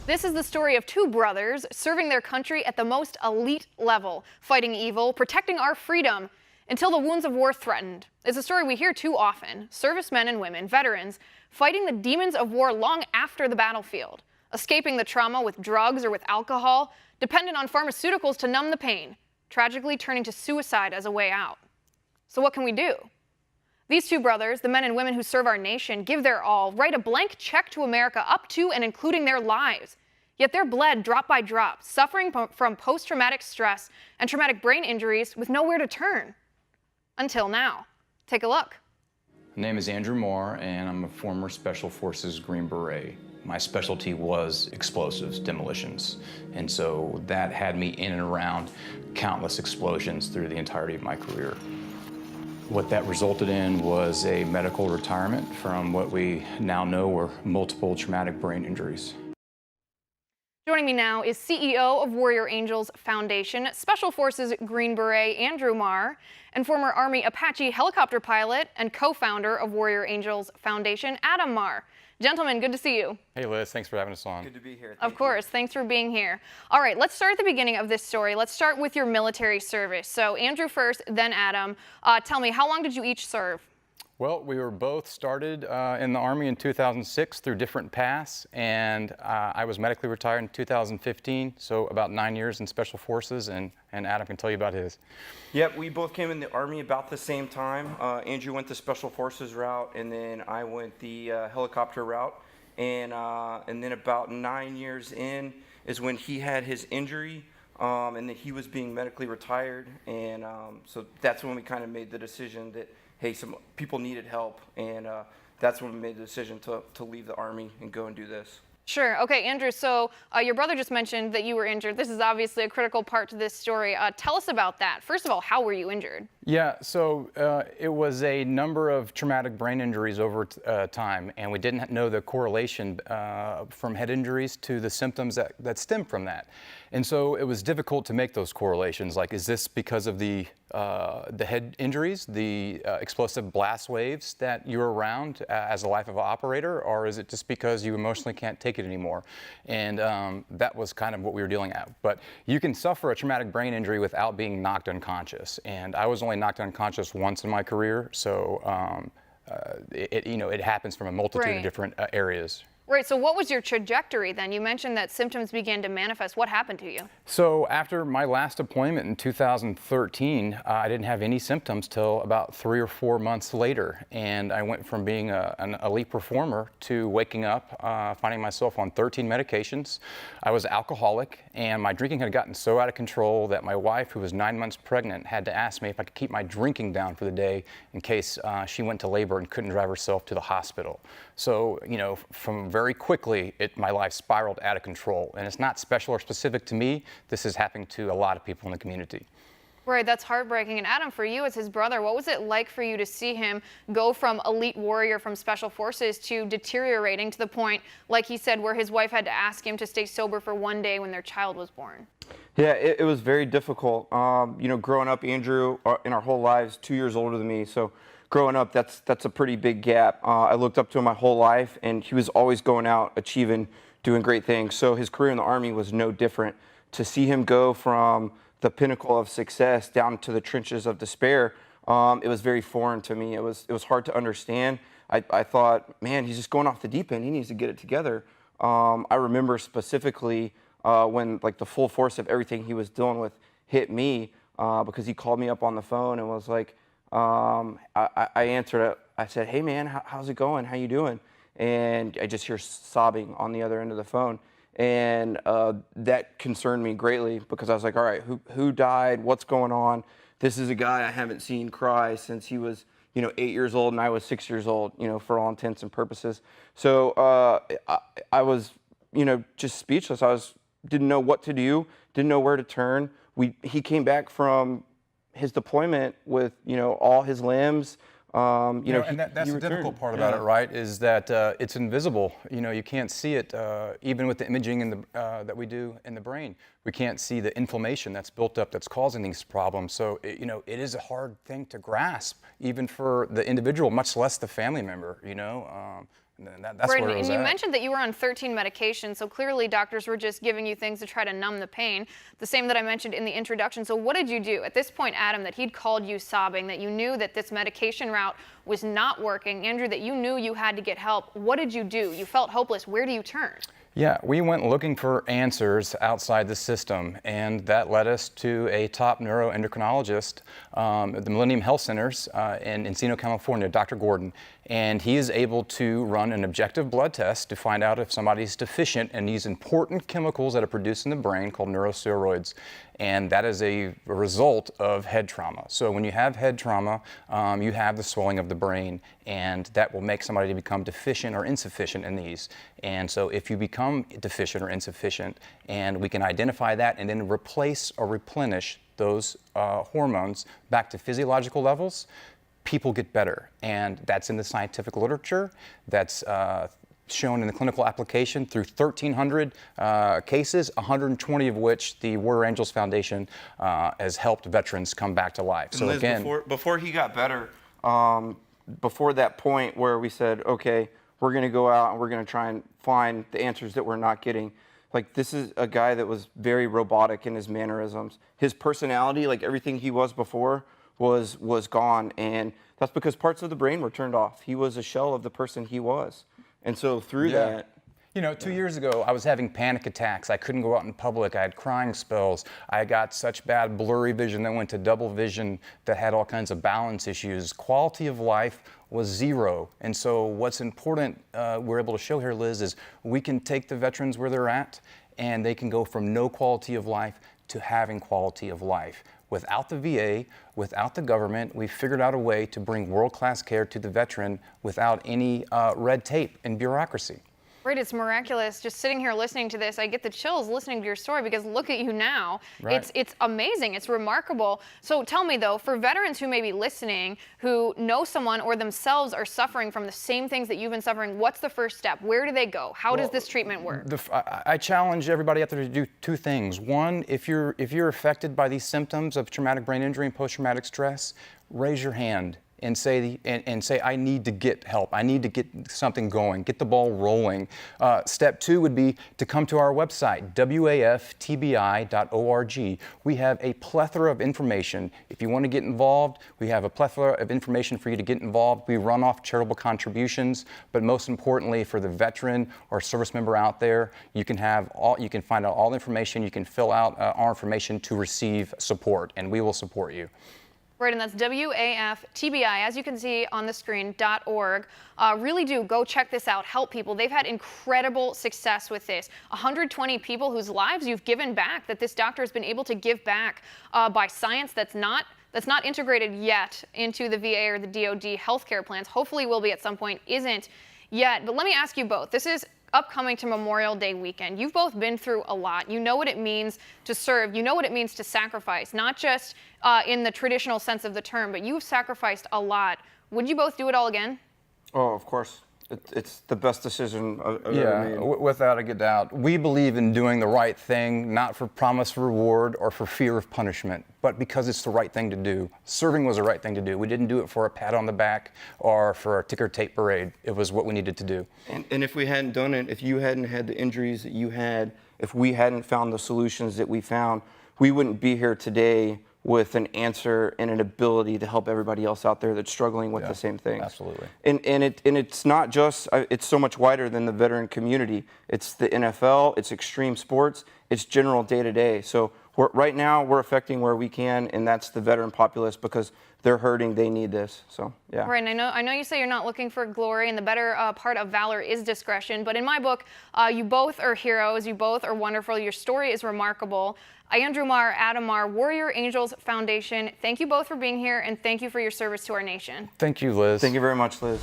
This is the story of two brothers serving their country at the most elite level, fighting evil, protecting our freedom, until the wounds of war threatened. It's a story we hear too often. Servicemen and women, veterans, fighting the demons of war long after the battlefield, escaping the trauma with drugs or with alcohol, dependent on pharmaceuticals to numb the pain, tragically turning to suicide as a way out. So what can we do? These two brothers, the men and women who serve our nation, give their all, write a blank check to America up to and including their lives. Yet they're bled drop by drop, suffering from post-traumatic stress and traumatic brain injuries with nowhere to turn. Until now. Take a look. My name is Adam Marr, and I'm a former Special Forces Green Beret. My specialty was explosives, demolitions, and so that had me in and around countless explosions through the entirety of my career. What that resulted in was a medical retirement from what we now know were multiple traumatic brain injuries. Joining me now is CEO of Warrior Angels Foundation, Special Forces Green Beret Adam Marr, and former Army Apache helicopter pilot and co-founder of Warrior Angels Foundation, Adam Marr. Gentlemen, good to see you. Hey Liz, thanks for having us on. Good to be here. Of course, thanks for being here. All right, let's start at the beginning of this story. Let's start with your military service. So Andrew first, then Adam. Tell me, how long did you each serve? Well, we were both started in the Army in 2006 through different paths, and I was medically retired in 2015, so about 9 years in Special Forces, and Adam can tell you about his. Yep, we both came in the Army about the same time. Andrew went the Special Forces route, and then I went the helicopter route. And then about 9 years in is when he had his injury, and then he was being medically retired. And so that's when we kind of made the decision that, hey, some people needed help, and that's when we made the decision to leave the Army and go and do this. Sure. Okay, Andrew, so your brother just mentioned that you were injured. This is obviously a critical part to this story. Tell us about that. First of all, how were you injured? Yeah, so it was a number of traumatic brain injuries over time, and we didn't know the correlation from head injuries to the symptoms that stem from that. And so it was difficult to make those correlations. Like, is this because of the head injuries, the explosive blast waves that you're around as a life of an operator, or is it just because you emotionally can't take it anymore? And that was kind of what we were dealing at. But you can suffer a traumatic brain injury without being knocked unconscious. And I was only knocked unconscious once in my career, so it happens from a multitude of different areas. Right, so what was your trajectory then? You mentioned that symptoms began to manifest. What happened to you? So after my last deployment in 2013, I didn't have any symptoms till about 3 or 4 months later. And I went from being an elite performer to waking up, finding myself on 13 medications. I was alcoholic, and my drinking had gotten so out of control that my wife, who was 9 months pregnant, had to ask me if I could keep my drinking down for the day in case she went to labor and couldn't drive herself to the hospital. So, from very quickly, my life spiraled out of control. And it's not special or specific to me. This is happening to a lot of people in the community. Right, that's heartbreaking. And Adam, for you as his brother, what was it like for you to see him go from elite warrior from Special Forces to deteriorating to the point, like he said, where his wife had to ask him to stay sober for one day when their child was born? Yeah, it was very difficult. Growing up, Andrew, in our whole lives, 2 years older than me, so growing up, that's a pretty big gap. I looked up to him my whole life, and he was always going out, achieving, doing great things. So his career in the Army was no different. To see him go from the pinnacle of success down to the trenches of despair, it was very foreign to me. It was hard to understand. I thought, man, he's just going off the deep end. He needs to get it together. I remember specifically when the full force of everything he was dealing with hit me, because he called me up on the phone and was like, I answered it. I said, hey man, how's it going? How you doing? And I just hear sobbing on the other end of the phone. And that concerned me greatly, because I was like, all right, who died? What's going on? This is a guy I haven't seen cry since he was, 8 years old and I was 6 years old, for all intents and purposes. So I was, just speechless. Didn't know what to do, didn't know where to turn. He came back from his deployment with, all his limbs. And that's the difficult part about it, right? Is that it's invisible. You can't see it, even with the imaging that we do in the brain. We can't see the inflammation that's built up that's causing these problems. So, it is a hard thing to grasp, even for the individual, much less the family member. And that's Right, where it was and you at. mentioned that you were on 13 medications, so clearly doctors were just giving you things to try to numb the pain, the same that I mentioned in the introduction. So what did you do? At this point, Adam, that he'd called you sobbing, that you knew that this medication route was not working, Andrew, that you knew you had to get help. What did you do? You felt hopeless. Where do you turn? Yeah, we went looking for answers outside the system, and that led us to a top neuroendocrinologist at the Millennium Health Centers in Encino, California, Dr. Gordon. And he is able to run an objective blood test to find out if somebody's deficient in these important chemicals that are produced in the brain called neurosteroids. And that is a result of head trauma. So when you have head trauma, you have the swelling of the brain, and that will make somebody become deficient or insufficient in these. And so if you become deficient or insufficient, and we can identify that and then replace or replenish those hormones back to physiological levels, people get better. And that's in the scientific literature. That's shown in the clinical application through 1,300 cases, 120 of which the Warrior Angels Foundation has helped veterans come back to life. And so Liz, again, before he got better, before that point where we said, okay, we're going to go out and we're going to try and find the answers that we're not getting. Like, this is a guy that was very robotic in his mannerisms. His personality, like everything he was before, was gone, and that's because parts of the brain were turned off. He was a shell of the person he was. And so through that, you know, 2 years ago, I was having panic attacks. I couldn't go out in public. I had crying spells. I got such bad blurry vision that went to double vision that had all kinds of balance issues. Quality of life was zero. And so what's important we're able to show here, Liz, is we can take the veterans where they're at, and they can go from no quality of life to having quality of life. Without the VA, without the government, we figured out a way to bring world-class care to the veteran without any red tape and bureaucracy. Right, it's miraculous. Just sitting here listening to this, I get the chills listening to your story because look at you now. Right. It's amazing. It's remarkable. So tell me though, for veterans who may be listening, who know someone or themselves are suffering from the same things that you've been suffering, what's the first step? Where do they go? How does this treatment work? I challenge everybody out there to do two things. One, if you're affected by these symptoms of traumatic brain injury and post-traumatic stress, raise your hand and say, I need to get help. I need to get something going, get the ball rolling. Step two would be to come to our website, waftbi.org. We have a plethora of information. If you want to get involved, we have a plethora of information for you to get involved. We run off charitable contributions, but most importantly, for the veteran or service member out there, you can find out all the information. You can fill out our information to receive support, and we will support you. Right, and that's WAFTBI, as you can see on the screen, .org. Really do go check this out. Help people. They've had incredible success with this. 120 people whose lives you've given back, that this doctor has been able to give back by science that's not integrated yet into the VA or the DoD healthcare plans. Hopefully will be at some point, isn't yet. But let me ask you both. This is upcoming to Memorial Day weekend. You've both been through a lot. You know what it means to serve. You know what it means to sacrifice, not just in the traditional sense of the term, but you've sacrificed a lot. Would you both do it all again? oh, of course. It's the best decision I've ever made. Without a doubt. We believe in doing the right thing, not for promise of reward or for fear of punishment, but because it's the right thing to do. Serving was the right thing to do. We didn't do it for a pat on the back or for a ticker tape parade. It was what we needed to do. And if we hadn't done it, if you hadn't had the injuries that you had, if we hadn't found the solutions that we found, we wouldn't be here today with an answer and an ability to help everybody else out there that's struggling with the same things. Absolutely. And it's not just, it's so much wider than the veteran community. It's the NFL, it's extreme sports, it's general day-to-day. So right now we're affecting where we can, and that's the veteran populace because they're hurting, they need this, so yeah. Right, and I know you say you're not looking for glory, and the better part of valor is discretion, but in my book, you both are heroes, you both are wonderful, your story is remarkable. Andrew Marr, Adam Marr, Warrior Angels Foundation, thank you both for being here, and thank you for your service to our nation. Thank you, Liz. Thank you very much, Liz.